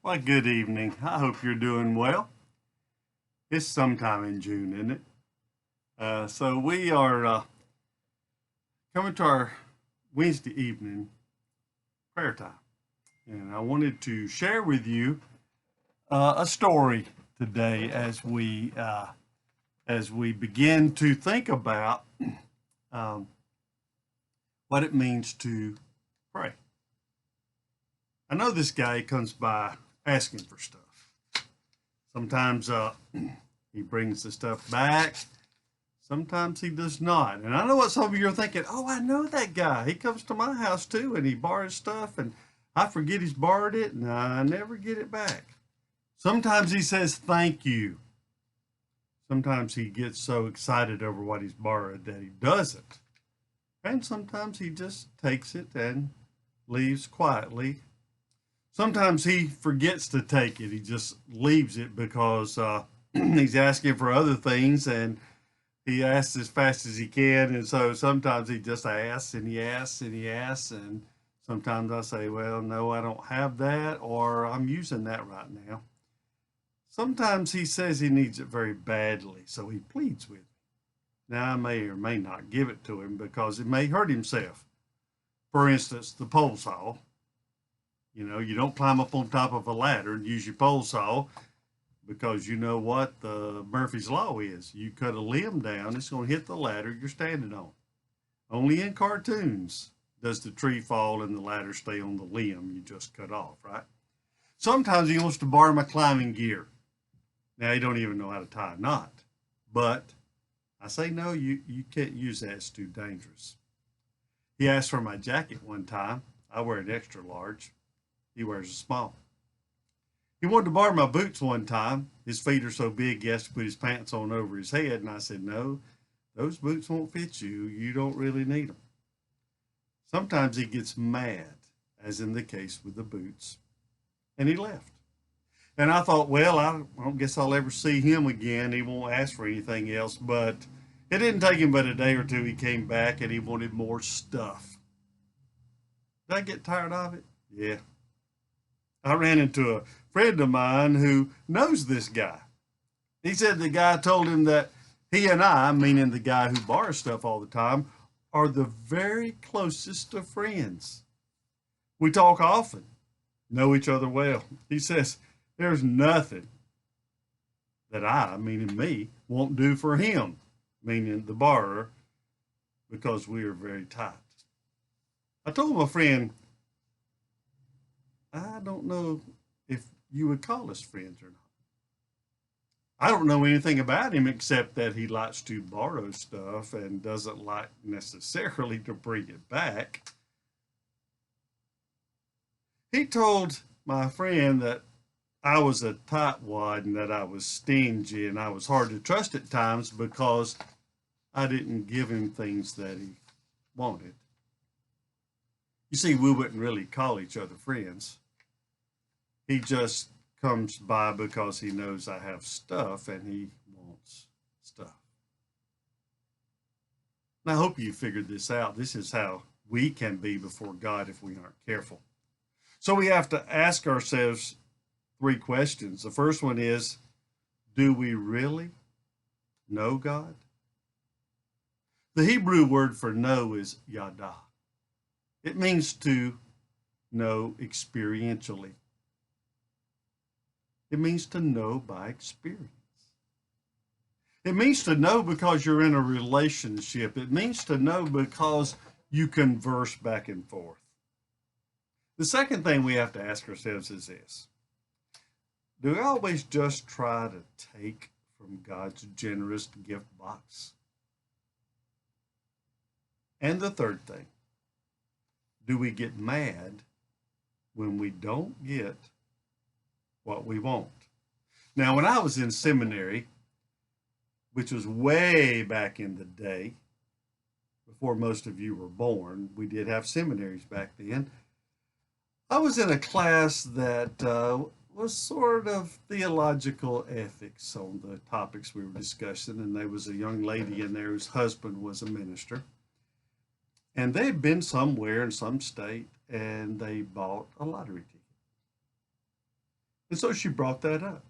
Well, good evening. I hope you're doing well. It's sometime in June, isn't it? So we are coming to our Wednesday evening prayer time, and I wanted to share with you a story today as we begin to think about um, what it means to pray. I know this guy comes by asking for stuff. Sometimes he brings the stuff back. Sometimes he does not. And I know what some of you are thinking. Oh, I know that guy. He comes to my house too and he borrows stuff and I forget he's borrowed it and I never get it back. Sometimes he says thank you. Sometimes he gets so excited over what he's borrowed that he doesn't. And sometimes he just takes it and leaves quietly. Sometimes he forgets to take it. He just leaves it because he's asking for other things and he asks as fast as he can. And so sometimes he just asks and he asks and he asks. And sometimes I say, well, no, I don't have that, or I'm using that right now. Sometimes he says he needs it very badly, so he pleads with me. Now, I may or may not give it to him because it may hurt himself. For instance, the pole saw. You know, you don't climb up on top of a ladder and use your pole saw because you know what the Murphy's Law is. You cut a limb down, it's going to hit the ladder you're standing on. Only in cartoons does the tree fall and the ladder stay on the limb you just cut off, right? Sometimes he wants to borrow my climbing gear. Now, he don't even know how to tie a knot. But I say, no, you can't use that. It's too dangerous. He asked for my jacket one time. I wear an extra large. He wears a small. He wanted to borrow my boots one time. His feet are so big he has to put his pants on over his head. And I said, no, those boots won't fit you. You don't really need them. Sometimes he gets mad, as in the case with the boots, and he left. And I thought, well, I don't guess I'll ever see him again. He won't ask for anything else. But it didn't take him but a day or two. He came back and he wanted more stuff. Did I get tired of it? Yeah. I ran into a friend of mine who knows this guy. He said the guy told him that he and I, meaning the guy who borrows stuff all the time, are the very closest of friends. We talk often, know each other well. He says, there's nothing that I, meaning me, won't do for him, meaning the borrower, because we are very tight. I told my friend, I don't know if you would call us friends or not. I don't know anything about him except that he likes to borrow stuff and doesn't like necessarily to bring it back. He told my friend that I was a tightwad and that I was stingy and I was hard to trust at times because I didn't give him things that he wanted. You see, we wouldn't really call each other friends. He just comes by because he knows I have stuff and he wants stuff. And I hope you figured this out. This is how we can be before God if we aren't careful. So we have to ask ourselves three questions. The first one is, do we really know God? The Hebrew word for know is yada. It means to know experientially. It means to know by experience. It means to know because you're in a relationship. It means to know because you converse back and forth. The second thing we have to ask ourselves is this: do we always just try to take from God's generous gift box? And the third thing, do we get mad when we don't get what we want? Now, when I was in seminary, which was way back in the day, before most of you were born, we did have seminaries back then. I was in a class that was sort of theological ethics on the topics we were discussing, and there was a young lady in there whose husband was a minister. And they had been somewhere in some state and they bought a lottery ticket. And so she brought that up.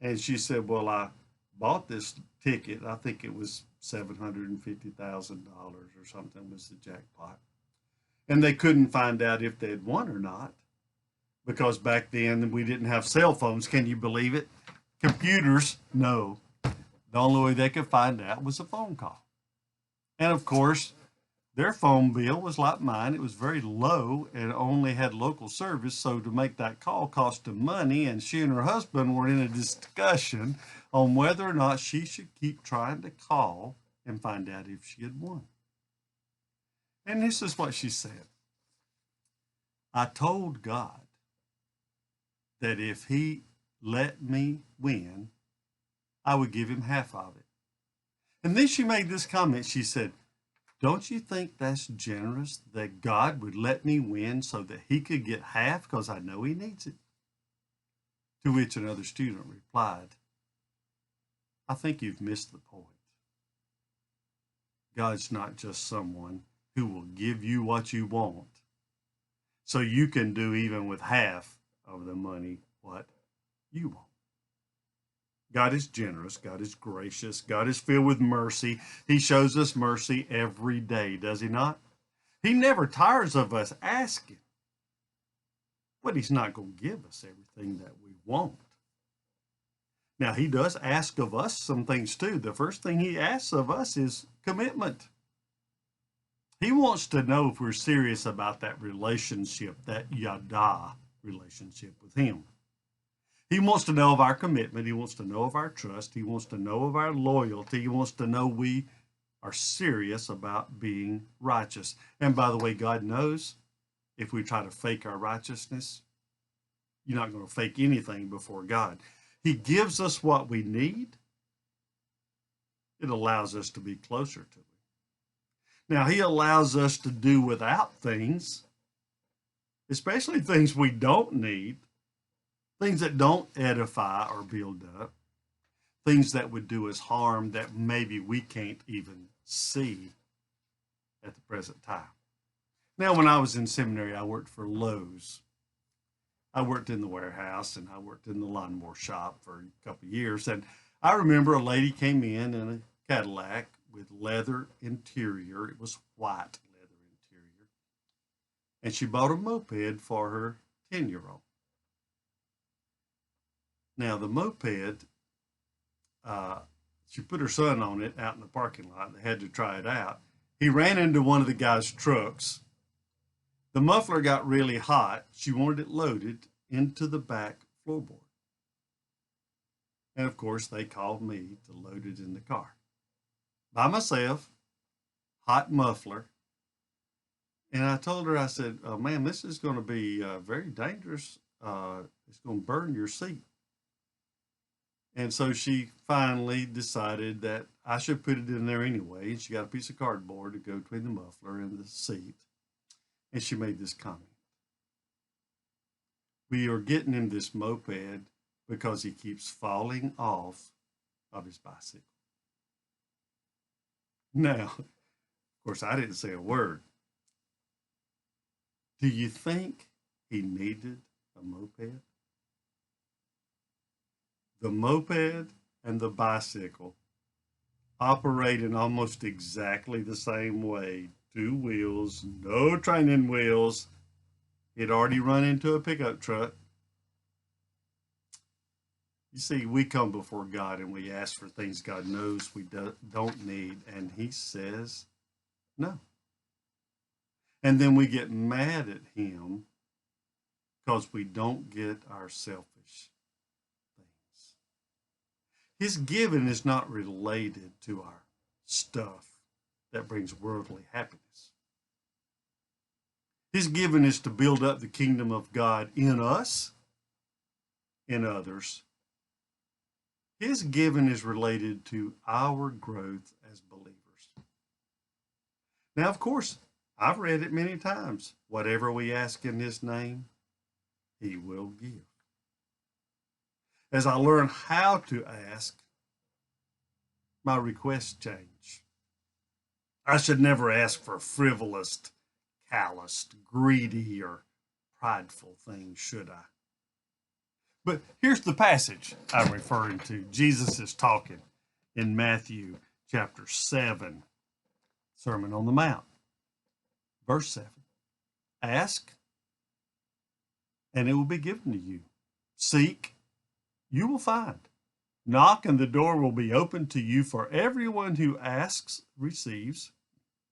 And she said, well, I bought this ticket. I think it was $750,000 or something was the jackpot. And they couldn't find out if they'd won or not because back then we didn't have cell phones. Can you believe it? Computers, no. The only way they could find out was a phone call. And of course, their phone bill was like mine. It was very low and only had local service. So to make that call cost them money. And she and her husband were in a discussion on whether or not she should keep trying to call and find out if she had won. And this is what she said. I told God that if he let me win, I would give him half of it. And then she made this comment. She said, don't you think that's generous that God would let me win so that he could get half because I know he needs it? To which another student replied, I think you've missed the point. God's not just someone who will give you what you want so you can do even with half of the money what you want. God is generous. God is gracious. God is filled with mercy. He shows us mercy every day, does he not? He never tires of us asking, but he's not going to give us everything that we want. Now, he does ask of us some things too. The first thing he asks of us is commitment. He wants to know if we're serious about that relationship, that yada relationship with him. He wants to know of our commitment. He wants to know of our trust. He wants to know of our loyalty. He wants to know we are serious about being righteous. And by the way, God knows if we try to fake our righteousness, you're not going to fake anything before God. He gives us what we need. It allows us to be closer to him. Now, he allows us to do without things, especially things we don't need, things that don't edify or build up, things that would do us harm that maybe we can't even see at the present time. Now, when I was in seminary, I worked for Lowe's. I worked in the warehouse and I worked in the lawnmower shop for a couple of years. And I remember a lady came in a Cadillac with leather interior. It was white leather interior. And she bought a moped for her 10-year-old. Now, the moped, she put her son on it out in the parking lot. They had to try it out. He ran into one of the guy's trucks. The muffler got really hot. She wanted it loaded into the back floorboard. And of course, they called me to load it in the car. By myself, hot muffler. And I told her, I said, oh, ma'am, this is going to be very dangerous. It's going to burn your seat. And so she finally decided that I should put it in there anyway. And she got a piece of cardboard to go between the muffler and the seat. And she made this comment. We are getting him this moped because he keeps falling off of his bicycle. Now, of course, I didn't say a word. Do you think he needed a moped? The moped and the bicycle operate in almost exactly the same way. 2 wheels, no training wheels. He'd already run into a pickup truck. You see, we come before God and we ask for things God knows we don't need, and he says no. And then we get mad at him because we don't get our selfish things. His giving is not related to our stuff that brings worldly happiness. His giving is to build up the kingdom of God in us, in others. His giving is related to our growth as believers. Now, of course, I've read it many times. Whatever we ask in his name, he will give. As I learn how to ask, my requests change. I should never ask for frivolous, calloused, greedy, or prideful things, should I? But here's the passage I'm referring to. Jesus is talking in Matthew chapter 7, Sermon on the Mount, verse 7. Ask, and it will be given to you. Seek, you will find. Knock, and the door will be opened to you. For everyone who asks receives,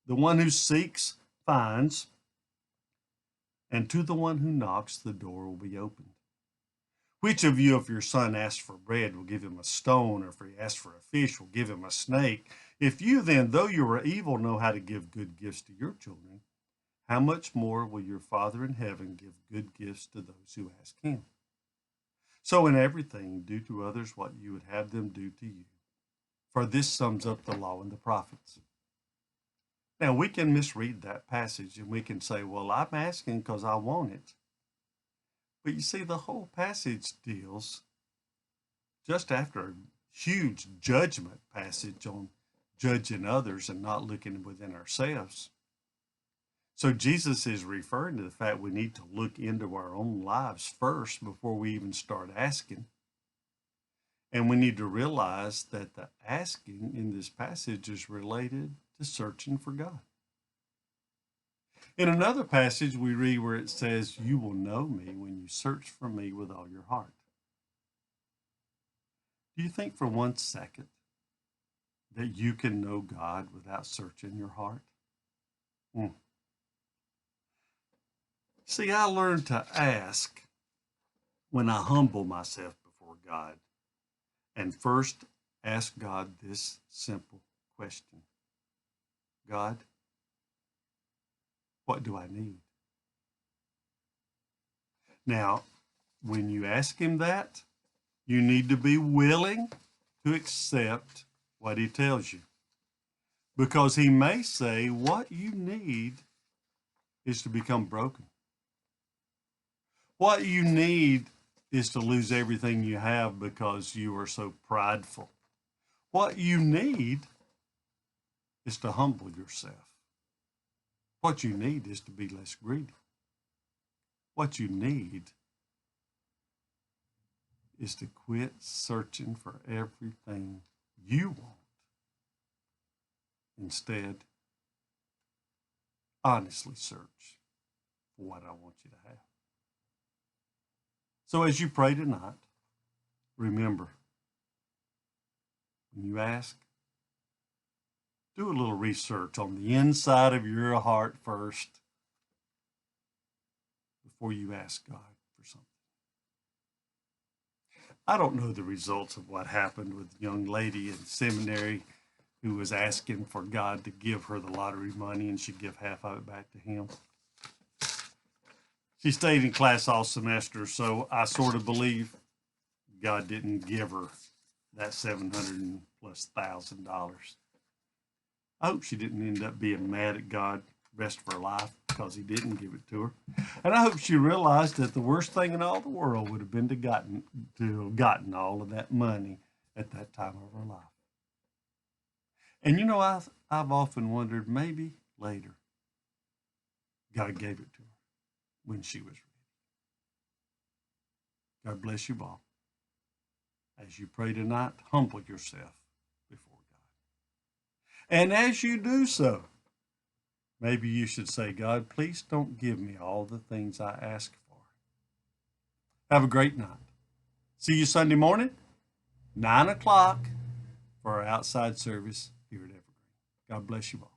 the one who seeks finds, and to the one who knocks the door will be opened. Which of you, if your son asks for bread, will give him a stone, or if he asks for a fish, will give him a snake? If you then, though you are evil, know how to give good gifts to your children, how much more will your Father in heaven give good gifts to those who ask him? So in everything, do to others what you would have them do to you. For this sums up the law and the prophets. Now, we can misread that passage and we can say, well, I'm asking because I want it. But you see, the whole passage deals just after a huge judgment passage on judging others and not looking within ourselves. So Jesus is referring to the fact we need to look into our own lives first before we even start asking. And we need to realize that the asking in this passage is related to searching for God. In another passage, we read where it says, you will know me when you search for me with all your heart. Do you think for 1 second that you can know God without searching your heart? See, I learned to ask when I humble myself before God and first ask God this simple question. God, what do I need? Now, when you ask him that, you need to be willing to accept what he tells you. Because he may say what you need is to become broken. What you need is to lose everything you have because you are so prideful. What you need is to humble yourself. What you need is to be less greedy. What you need is to quit searching for everything you want. Instead, honestly search for what I want you to have. So as you pray tonight, remember, when you ask, do a little research on the inside of your heart first before you ask God for something. I don't know the results of what happened with the young lady in seminary who was asking for God to give her the lottery money and she'd give half of it back to him. She stayed in class all semester, so I sort of believe God didn't give her that $700,000+. I hope she didn't end up being mad at God the rest of her life because he didn't give it to her. And I hope she realized that the worst thing in all the world would have been to have gotten all of that money at that time of her life. And you know, I've often wondered, maybe later God gave it to her when she was ready. God bless you all. As you pray tonight, humble yourself before God. And as you do so, maybe you should say, God, please don't give me all the things I ask for. Have a great night. See you Sunday morning, 9 o'clock, for our outside service here at Evergreen. God bless you all.